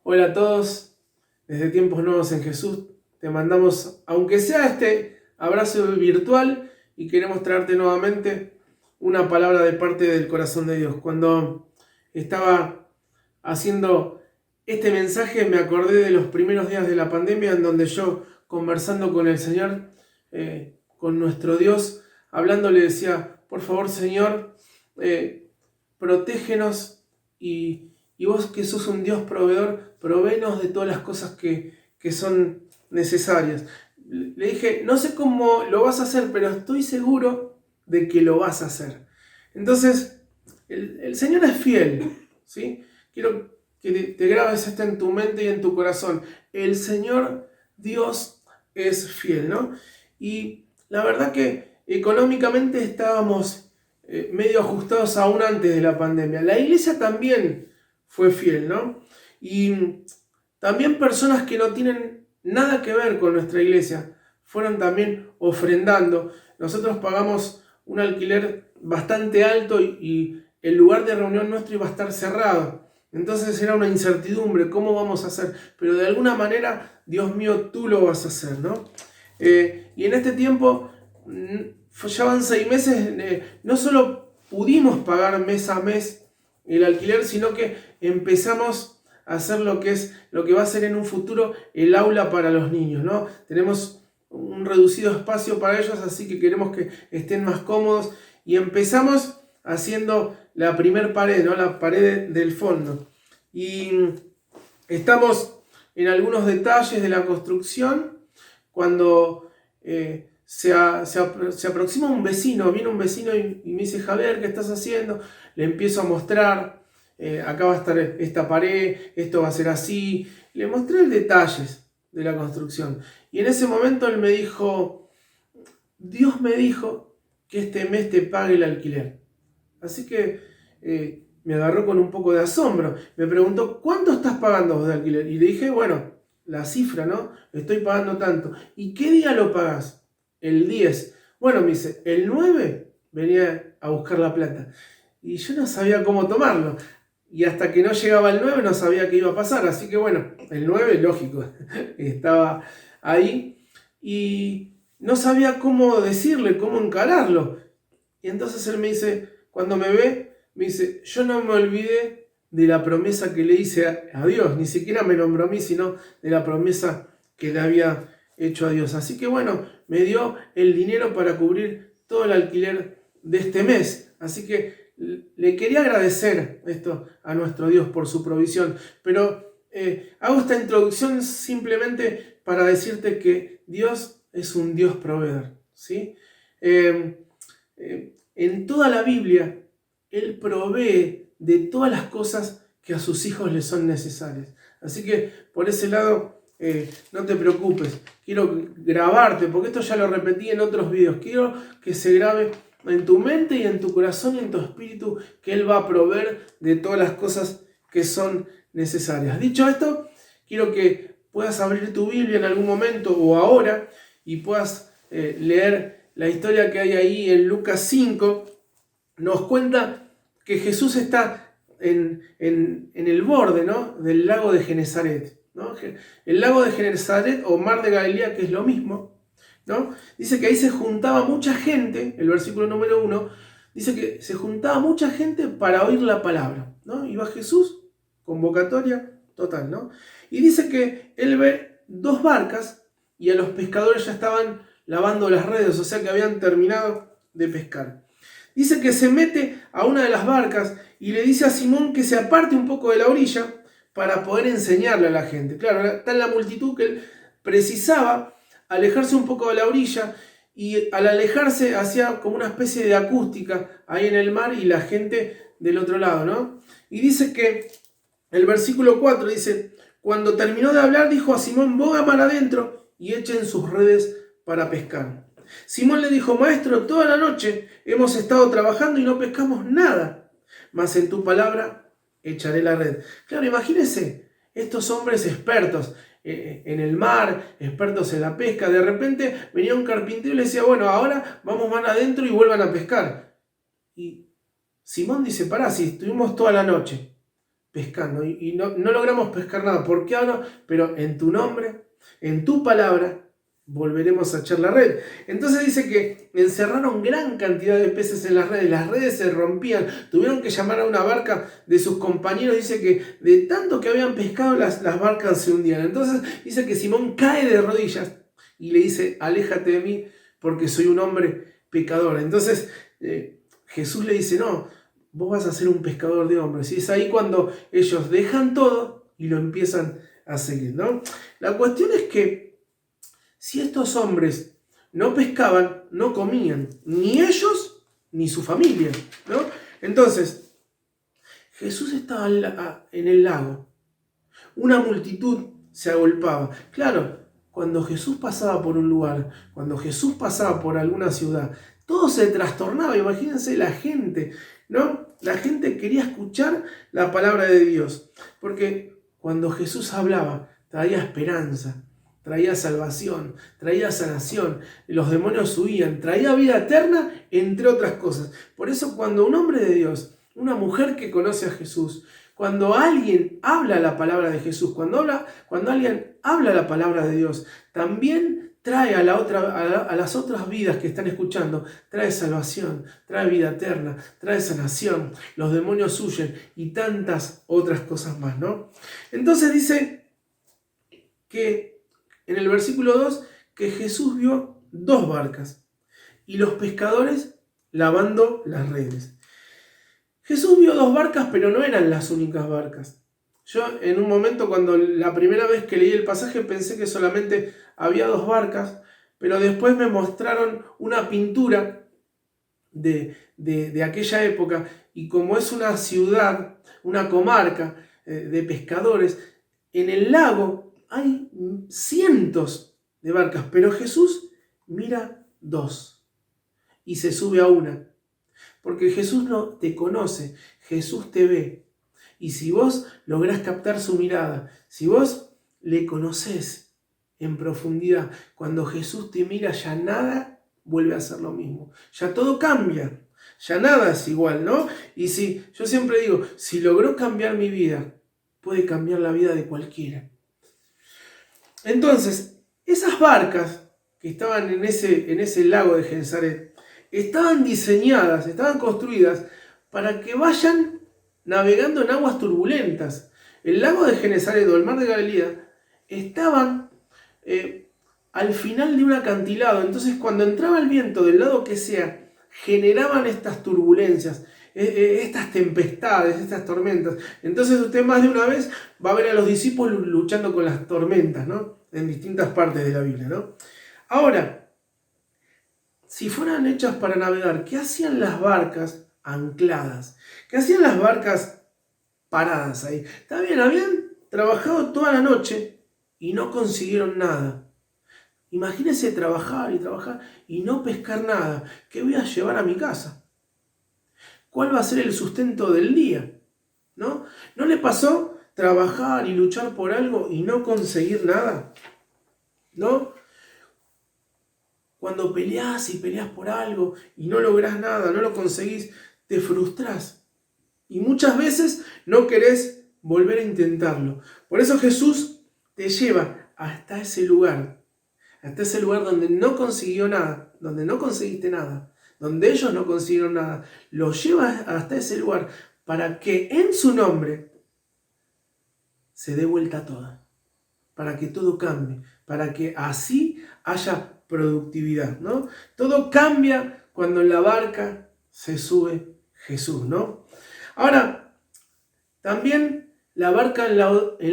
Hola a todos, desde Tiempos Nuevos en Jesús te mandamos, aunque sea este abrazo virtual, y queremos traerte nuevamente una palabra de parte del corazón de Dios. Cuando estaba haciendo este mensaje me acordé de los primeros días de la pandemia en donde yo, conversando con el Señor, con nuestro Dios, hablando, le decía: por favor, Señor, protégenos y vos, que sos un Dios proveedor, provéenos de todas las cosas que son necesarias. Le dije: no sé cómo lo vas a hacer, pero estoy seguro de que lo vas a hacer. Entonces, el Señor es fiel, ¿sí? Quiero que te grabes esto en tu mente y en tu corazón. El Señor Dios es fiel, ¿no? Y la verdad que económicamente estábamos medio ajustados aún antes de la pandemia. La iglesia también fue fiel, ¿no? Y también personas que no tienen nada que ver con nuestra iglesia fueron también ofrendando. Nosotros pagamos un alquiler bastante alto y el lugar de reunión nuestro iba a estar cerrado. Entonces era una incertidumbre, ¿cómo vamos a hacer? Pero de alguna manera, Dios mío, tú lo vas a hacer, ¿no? Y en este tiempo, ya van 6 meses, no solo pudimos pagar mes a mes el alquiler, sino que empezamos a hacer lo que va a ser en un futuro el aula para los niños, ¿no? Tenemos un reducido espacio para ellos, así que queremos que estén más cómodos, y empezamos haciendo la primer pared, ¿no? La pared del fondo. Y estamos en algunos detalles de la construcción cuando se aproxima un vecino, viene un vecino y me dice: Javier, ¿qué estás haciendo? Le empiezo a mostrar, acá va a estar esta pared, esto va a ser así. Le mostré detalles de la construcción. Y en ese momento él me dijo: Dios me dijo que este mes te pague el alquiler. Así que me agarró con un poco de asombro. Me preguntó: ¿cuánto estás pagando vos de alquiler? Y le dije: bueno, la cifra, ¿no? Estoy pagando tanto. ¿Y qué día lo pagás? El 10. Bueno, me dice, el 9 venía a buscar la plata. Y yo no sabía cómo tomarlo. Y hasta que no llegaba el 9 no sabía qué iba a pasar. Así que bueno, el 9, lógico, estaba ahí. Y no sabía cómo decirle, cómo encararlo. Y entonces él me dice, cuando me ve, me dice: yo no me olvidé de la promesa que le hice a Dios. Ni siquiera me nombró a mí, sino de la promesa que le había hecho a Dios. Así que bueno, me dio el dinero para cubrir todo el alquiler de este mes. Así que le quería agradecer esto a nuestro Dios por su provisión. Pero hago esta introducción simplemente para decirte que Dios es un Dios proveedor, ¿sí? En toda la Biblia, Él provee de todas las cosas que a sus hijos les son necesarias. Así que por ese lado, no te preocupes. Quiero grabarte, porque esto ya lo repetí en otros videos. Quiero que se grabe en tu mente y en tu corazón y en tu espíritu que Él va a proveer de todas las cosas que son necesarias. Dicho esto, quiero que puedas abrir tu Biblia en algún momento o ahora y puedas leer la historia que hay ahí en Lucas 5. Nos cuenta que Jesús está en el borde, ¿no?, del lago de Genesaret, ¿no? El lago de Genesaret o mar de Galilea, que es lo mismo, ¿no? Dice que ahí se juntaba mucha gente, el versículo número 1, dice que se juntaba mucha gente para oír la palabra, ¿no? Iba Jesús, convocatoria total, ¿no? Y dice que él ve 2 barcas y a los pescadores ya estaban lavando las redes, o sea que habían terminado de pescar. Dice que se mete a una de las barcas y le dice a Simón que se aparte un poco de la orilla para poder enseñarle a la gente. Claro, está en la multitud que él precisaba alejarse un poco de la orilla, y al alejarse hacía como una especie de acústica ahí en el mar y la gente del otro lado, ¿no? Y dice que el versículo 4 dice: cuando terminó de hablar, dijo a Simón: boga mar adentro y echen sus redes para pescar. Simón le dijo: maestro, toda la noche hemos estado trabajando y no pescamos nada, mas en tu palabra echaré la red. Claro, imagínense, estos hombres expertos en el mar, expertos en la pesca. De repente venía un carpintero y le decía: bueno, ahora vamos mar adentro y vuelvan a pescar. Y Simón dice: pará, si estuvimos toda la noche pescando y no logramos pescar nada. ¿Por qué ahora? Pero en tu nombre, en tu palabra, volveremos a echar la red. Entonces dice que encerraron gran cantidad de peces en las redes se rompían, tuvieron que llamar a una barca de sus compañeros, dice que de tanto que habían pescado las barcas se hundían. Entonces dice que Simón cae de rodillas y le dice, aléjate de mí porque soy un hombre pecador. Entonces Jesús le dice, no, vos vas a ser un pescador de hombres. Y es ahí cuando ellos dejan todo y lo empiezan a seguir, ¿no? La cuestión es que si estos hombres no pescaban, no comían, ni ellos ni su familia, ¿no? Entonces, Jesús estaba en el lago. Una multitud se agolpaba. Claro, cuando Jesús pasaba por un lugar, cuando Jesús pasaba por alguna ciudad, todo se trastornaba. Imagínense la gente, ¿no? La gente quería escuchar la palabra de Dios. Porque cuando Jesús hablaba, traía esperanza, traía salvación, traía sanación, los demonios huían, traía vida eterna, entre otras cosas. Por eso cuando un hombre de Dios, una mujer que conoce a Jesús, cuando alguien habla la palabra de Jesús, cuando alguien habla la palabra de Dios, también trae a las otras vidas que están escuchando, trae salvación, trae vida eterna, trae sanación, los demonios huyen y tantas otras cosas más, ¿no? Entonces dice que en el versículo 2 que Jesús vio 2 barcas y los pescadores lavando las redes. Jesús vio 2 barcas, pero no eran las únicas barcas. Yo en un momento, cuando la primera vez que leí el pasaje, pensé que solamente había 2 barcas, pero después me mostraron una pintura de aquella época, y como es una ciudad, una comarca de pescadores, en el lago hay cientos de barcas, pero Jesús mira 2 y se sube a una. Porque Jesús no te conoce, Jesús te ve. Y si vos lográs captar su mirada, si vos le conocés en profundidad, cuando Jesús te mira ya nada vuelve a ser lo mismo. Ya todo cambia, ya nada es igual, ¿no? Y si, yo siempre digo, si logró cambiar mi vida, puede cambiar la vida de cualquiera. Entonces, esas barcas que estaban en ese lago de Genesaret, estaban diseñadas, estaban construidas para que vayan navegando en aguas turbulentas. El lago de Genesaret o el mar de Galilea estaban al final de un acantilado. Entonces, cuando entraba el viento del lado que sea, generaban estas turbulencias, estas tempestades, estas tormentas. Entonces, usted más de una vez va a ver a los discípulos luchando con las tormentas, ¿no? En distintas partes de la Biblia, ¿no? Ahora, si fueran hechas para navegar, ¿qué hacían las barcas ancladas? ¿Qué hacían las barcas paradas ahí? Está bien, habían trabajado toda la noche y no consiguieron nada. Imagínense trabajar y no pescar nada. ¿Qué voy a llevar a mi casa? ¿Cuál va a ser el sustento del día? ¿No? ¿No le pasó trabajar y luchar por algo y no conseguir nada? ¿No? Cuando peleás y peleás por algo y no lográs nada, no lo conseguís, te frustrás. Y muchas veces no querés volver a intentarlo. Por eso Jesús te lleva hasta ese lugar donde no consiguió nada, donde no conseguiste nada, donde ellos no consiguieron nada. Los lleva hasta ese lugar para que en su nombre se dé vuelta toda, para que todo cambie, para que así haya productividad, ¿no? Todo cambia cuando en la barca se sube Jesús, ¿no? Ahora, también la barca en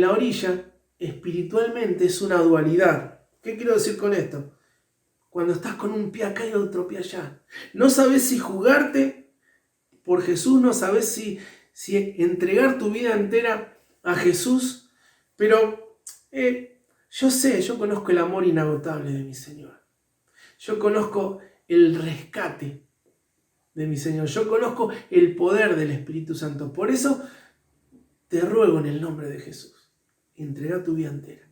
la orilla espiritualmente es una dualidad. ¿Qué quiero decir con esto? Cuando estás con un pie acá y otro pie allá. No sabes si jugarte por Jesús, no sabes si entregar tu vida entera a Jesús, pero yo conozco el amor inagotable de mi Señor. Yo conozco el rescate de mi Señor. Yo conozco el poder del Espíritu Santo. Por eso te ruego en el nombre de Jesús, entrega tu vida entera.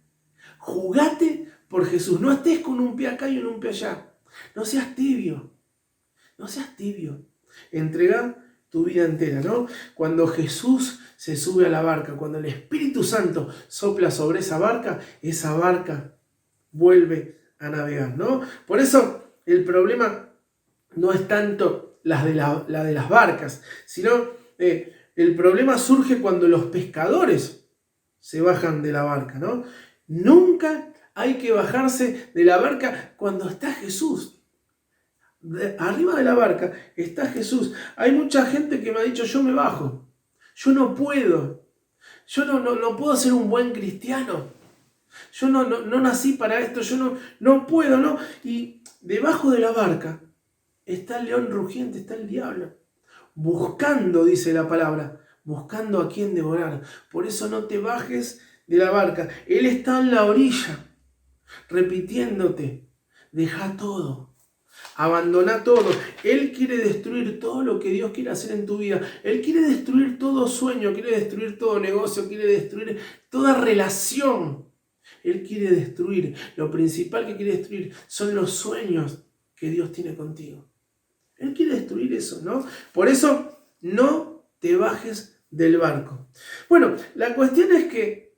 Jugate por Jesús. No estés con un pie acá y un pie allá. No seas tibio. No seas tibio. Entrega tu vida entera, ¿no? Cuando Jesús se sube a la barca, cuando el Espíritu Santo sopla sobre esa barca vuelve a navegar, ¿no? Por eso el problema no es tanto la de las barcas, sino el problema surge cuando los pescadores se bajan de la barca, ¿no? Nunca hay que bajarse de la barca cuando está Jesús. Arriba de la barca está Jesús. Hay mucha gente que me ha dicho, yo me bajo, yo no puedo, yo no puedo ser un buen cristiano, yo no nací para esto, yo no puedo, ¿no? Y debajo de la barca está el león rugiente, está el diablo, buscando, dice la palabra, buscando a quien devorar. Por eso no te bajes de la barca. Él está en la orilla, repitiéndote, deja todo, abandona todo. Él quiere destruir todo lo que Dios quiere hacer en tu vida. Él quiere destruir todo sueño, quiere destruir todo negocio, quiere destruir toda relación. Él quiere destruir, lo principal que quiere destruir son los sueños que Dios tiene contigo. Él quiere destruir eso, ¿no? Por eso no te bajes del barco. Bueno, la cuestión es que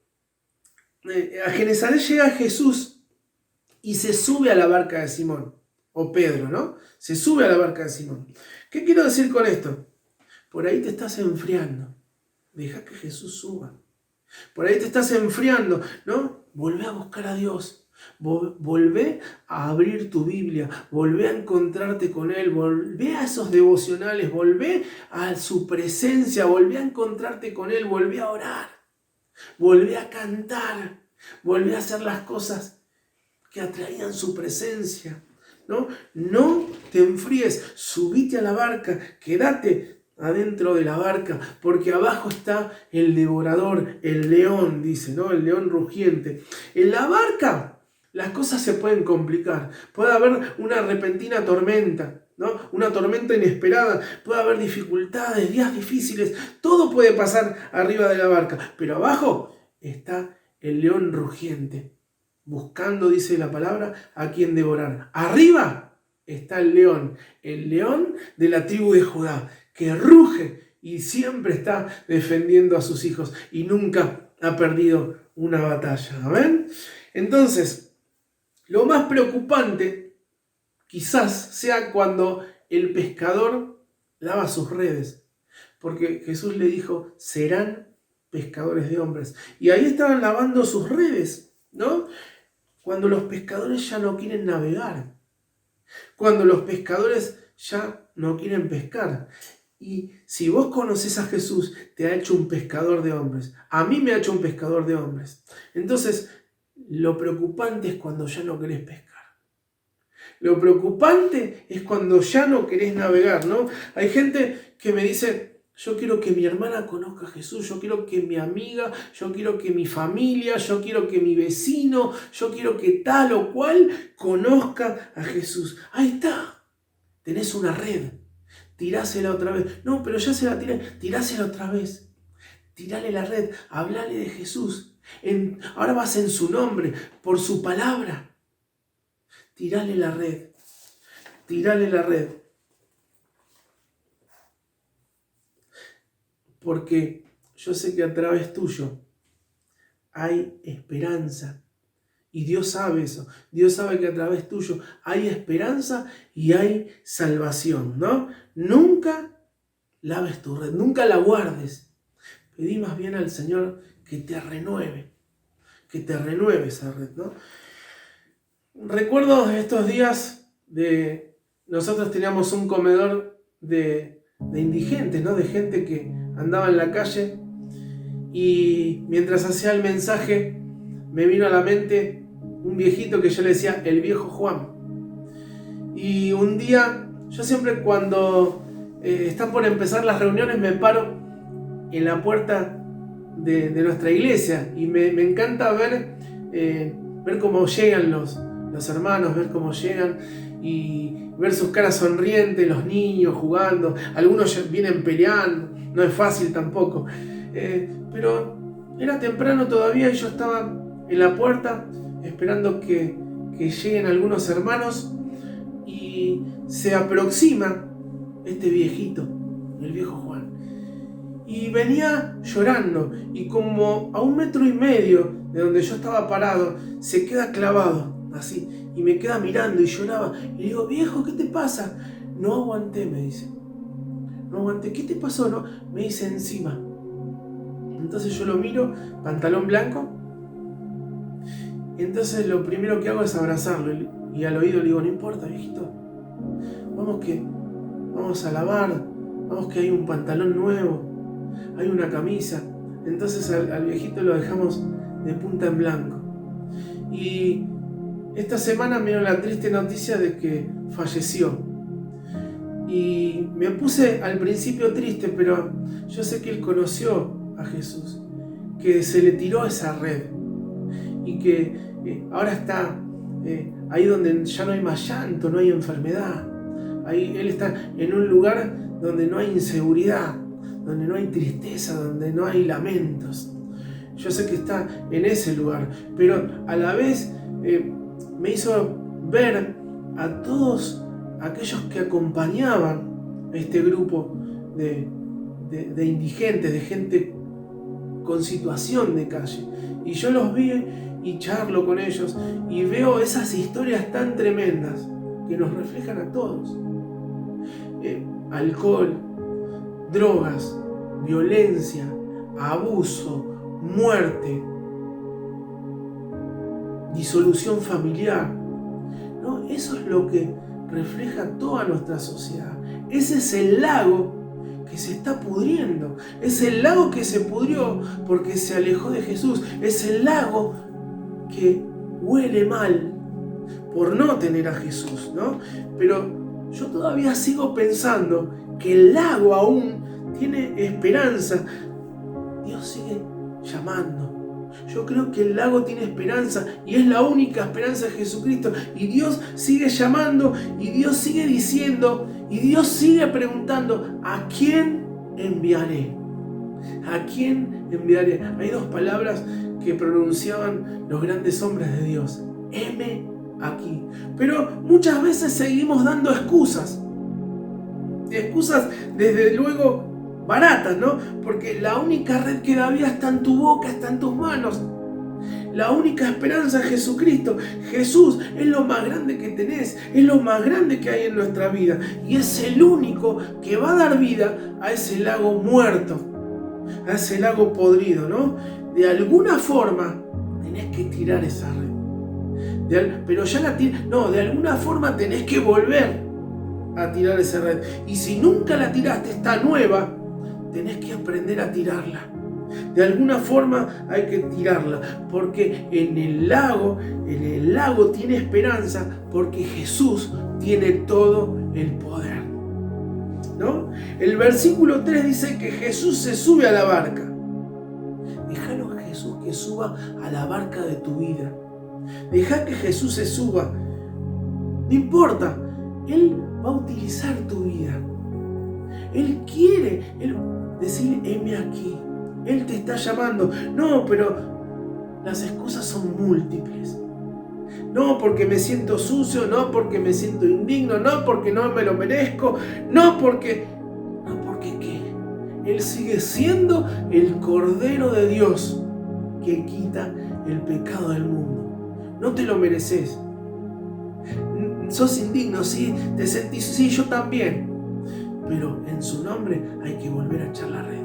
a Genesaret llega Jesús y se sube a la barca de Simón, o Pedro, ¿no? Se sube a la barca de Simón. ¿Qué quiero decir con esto? Por ahí te estás enfriando. Deja que Jesús suba. Por ahí te estás enfriando, ¿no? Volvé a buscar a Dios. Volvé a abrir tu Biblia, volvé a encontrarte con Él, volvé a esos devocionales, volvé a su presencia, volvé a encontrarte con Él, volvé a orar, volvé a cantar, volvé a hacer las cosas que atraían su presencia, ¿no? No te enfríes, subite a la barca, quédate adentro de la barca, porque abajo está el devorador, el león, dice, ¿no? El león rugiente. En la barca las cosas se pueden complicar. Puede haber una repentina tormenta, ¿no? Una tormenta inesperada. Puede haber dificultades, días difíciles. Todo puede pasar arriba de la barca. Pero abajo está el león rugiente, buscando, dice la palabra, a quien devorar. Arriba está el león de la tribu de Judá, que ruge y siempre está defendiendo a sus hijos y nunca ha perdido una batalla. ¿Amén? Entonces, lo más preocupante quizás sea cuando el pescador lava sus redes, porque Jesús le dijo, serán pescadores de hombres. Y ahí estaban lavando sus redes, ¿no? Cuando los pescadores ya no quieren navegar, cuando los pescadores ya no quieren pescar. Y si vos conoces a Jesús, te ha hecho un pescador de hombres. A mí me ha hecho un pescador de hombres. Entonces, lo preocupante es cuando ya no querés pescar. Lo preocupante es cuando ya no querés navegar, ¿no? Hay gente que me dice, yo quiero que mi hermana conozca a Jesús, yo quiero que mi amiga, yo quiero que mi familia, yo quiero que mi vecino, yo quiero que tal o cual conozca a Jesús. Ahí está, tenés una red, tirásela otra vez. No, pero ya se la tiré, tirásela otra vez. Tirale la red, hablale de Jesús. Ahora vas en su nombre, por su palabra. Tirale la red, tirale la red. Porque yo sé que a través tuyo hay esperanza. Y Dios sabe eso. Dios sabe que a través tuyo hay esperanza y hay salvación, ¿no? Nunca laves tu red, nunca la guardes. Pedí más bien al Señor que te renueve esa red, ¿no? Recuerdo estos días nosotros teníamos un comedor de indigentes, ¿no? De gente que andaba en la calle, y mientras hacía el mensaje me vino a la mente un viejito que yo le decía el viejo Juan. Y un día, yo siempre cuando están por empezar las reuniones me paro en la puerta de nuestra iglesia y me encanta ver cómo llegan los hermanos, ver cómo llegan y ver sus caras sonrientes, los niños jugando, algunos vienen peleando, no es fácil tampoco, pero era temprano todavía y yo estaba en la puerta esperando que lleguen algunos hermanos, y se aproxima este viejito, el viejo Juan, y venía llorando, y como a 1,5 metros de donde yo estaba parado, se queda clavado, así, y me queda mirando y lloraba. Y le digo, viejo, ¿qué te pasa? No aguanté, me dice. No aguanté. ¿Qué te pasó? No, me dice, encima. Entonces yo lo miro, pantalón blanco. Entonces lo primero que hago es abrazarlo y al oído le digo, no importa, viejito. Vamos a lavar, vamos que hay un pantalón nuevo, hay una camisa. Entonces al viejito lo dejamos de punta en blanco. Y esta semana me dio la triste noticia de que falleció. Y me puse al principio triste, pero yo sé que él conoció a Jesús, que se le tiró esa red y que ahora está ahí donde ya no hay más llanto, no hay enfermedad. Ahí él está en un lugar donde no hay inseguridad, donde no hay tristeza, donde no hay lamentos. Yo sé que está en ese lugar, pero a la vez me hizo ver a todos aquellos que acompañaban a este grupo de indigentes, de gente con situación de calle. Y yo los vi y charlo con ellos y veo esas historias tan tremendas que nos reflejan a todos. Alcohol, drogas, violencia, abuso, muerte, disolución familiar, ¿no? Eso es lo que refleja toda nuestra sociedad. Ese es el lago que se está pudriendo. Es el lago que se pudrió porque se alejó de Jesús. Es el lago que huele mal por no tener a Jesús, ¿no? Pero yo todavía sigo pensando que el lago aún tiene esperanza. Dios sigue llamando. Yo creo que el lago tiene esperanza y es la única esperanza de Jesucristo. Y Dios sigue llamando y Dios sigue diciendo y Dios sigue preguntando, ¿a quién enviaré? ¿A quién enviaré? Hay 2 palabras que pronunciaban los grandes hombres de Dios. Heme aquí. Pero muchas veces seguimos dando excusas. Excusas desde luego baratas, ¿no? Porque la única red que da vida está en tu boca, está en tus manos. La única esperanza es Jesucristo. Jesús es lo más grande que tenés, es lo más grande que hay en nuestra vida. Y es el único que va a dar vida a ese lago muerto, a ese lago podrido, ¿no? De alguna forma tenés que tirar esa red. Pero ya la tirás. No, de alguna forma tenés que volver a tirar esa red. Y si nunca la tiraste, está nueva, tenés que aprender a tirarla. De alguna forma hay que tirarla, porque en el lago tiene esperanza, porque Jesús tiene todo el poder, ¿no? El versículo 3 dice que Jesús se sube a la barca. Déjalo a Jesús que suba a la barca de tu vida. Deja que Jesús se suba. No importa, Él va a utilizar tu vida. Él quiere decir, heme aquí. Él te está llamando. No, pero las excusas son múltiples. No porque me siento sucio, no porque me siento indigno, no porque no me lo merezco, no porque ¿qué? Él sigue siendo el Cordero de Dios que quita el pecado del mundo. No te lo mereces. Sos indigno, sí, te sentís, sí, yo también. Pero en su nombre hay que volver a echar la red.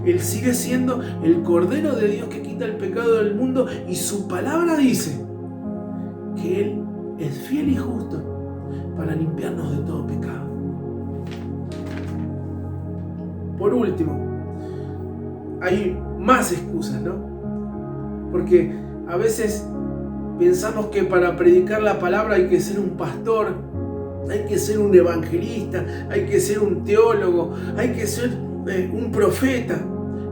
Él sigue siendo el Cordero de Dios que quita el pecado del mundo y su palabra dice que Él es fiel y justo para limpiarnos de todo pecado. Por último, hay más excusas, ¿no? Porque a veces pensamos que para predicar la palabra hay que ser un pastor, hay que ser un evangelista, hay que ser un teólogo, hay que ser un profeta.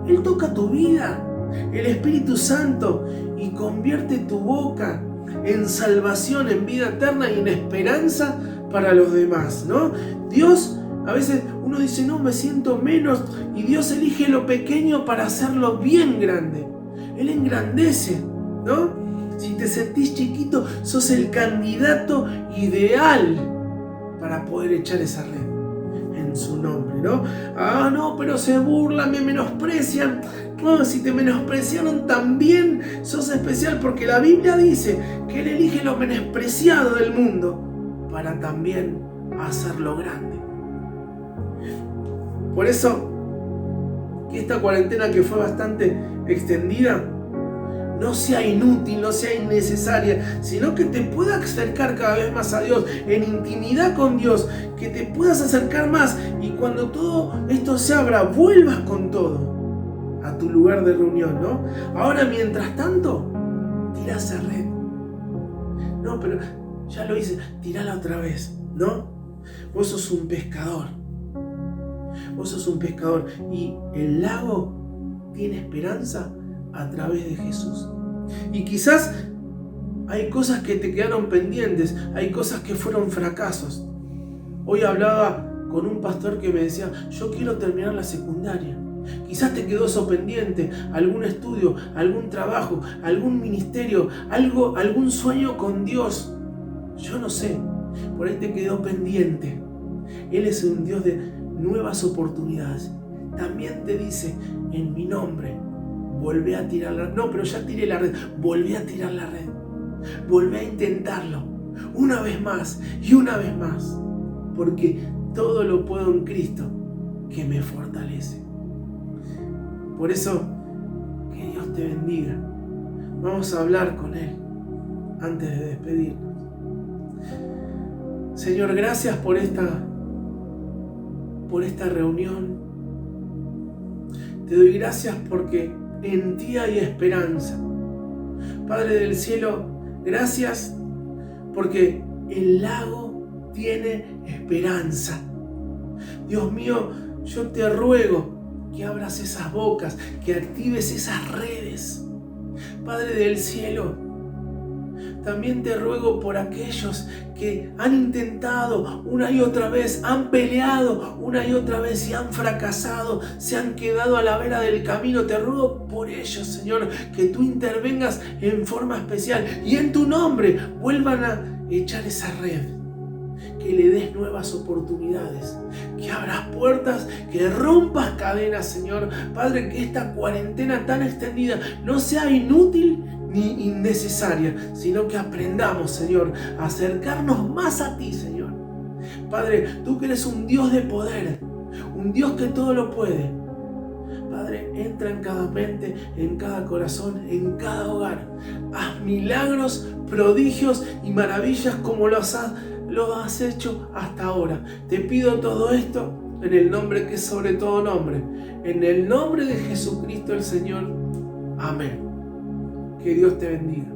Él toca tu vida, el Espíritu Santo, y convierte tu boca en salvación, en vida eterna y en esperanza para los demás, ¿no? Dios, a veces uno dice, no, me siento menos, y Dios elige lo pequeño para hacerlo bien grande. Él engrandece, ¿no? Si te sentís chiquito, sos el candidato ideal para poder echar esa red. En en su nombre, ¿no? Ah, no, pero se burlan, me menosprecian. No, si te menospreciaron también sos especial, porque la Biblia dice que Él elige lo menospreciado del mundo para también hacerlo grande. Por eso, que esta cuarentena, que fue bastante extendida, no sea inútil, no sea innecesaria, sino que te pueda acercar cada vez más a Dios, en intimidad con Dios, que te puedas acercar más, y cuando todo esto se abra, vuelvas con todo a tu lugar de reunión, ¿no? Ahora, mientras tanto, tirá esa red. No, pero ya lo hice, tirala otra vez, ¿no? Vos sos un pescador. Vos sos un pescador, y el lago tiene esperanza a través de Jesús. Y quizás hay cosas que te quedaron pendientes, hay cosas que fueron fracasos. Hoy hablaba con un pastor que me decía, yo quiero terminar la secundaria. Quizás te quedó eso pendiente, algún estudio, algún trabajo, algún ministerio, algún sueño con Dios. Yo no sé, por ahí te quedó pendiente. Él es un Dios de nuevas oportunidades. También te dice, en mi nombre, volvé a tirar la red. No, pero ya tiré la red. Volvé a tirar la red. Volvé a intentarlo. Una vez más y una vez más. Porque todo lo puedo en Cristo, que me fortalece. Por eso, que Dios te bendiga. Vamos a hablar con Él antes de despedirnos. Señor, gracias por esta reunión. Te doy gracias porque en ti hay esperanza. Padre del cielo, gracias porque el lago tiene esperanza. Dios mío, yo te ruego que abras esas bocas, que actives esas redes. Padre del cielo, también te ruego por aquellos que han intentado una y otra vez, han peleado una y otra vez y han fracasado, se han quedado a la vera del camino. Te ruego por ellos, Señor, que tú intervengas en forma especial y en tu nombre vuelvan a echar esa red. Que le des nuevas oportunidades, que abras puertas, que rompas cadenas, Señor. Padre, que esta cuarentena tan extendida no sea inútil ni innecesaria, sino que aprendamos, Señor, a acercarnos más a ti, Señor. Padre, tú que eres un Dios de poder, un Dios que todo lo puede. Padre, entra en cada mente, en cada corazón, en cada hogar. Haz milagros, prodigios y maravillas como lo has hecho hasta ahora. Te pido todo esto en el nombre que es sobre todo nombre, en el nombre de Jesucristo el Señor. Amén. Que Dios te bendiga.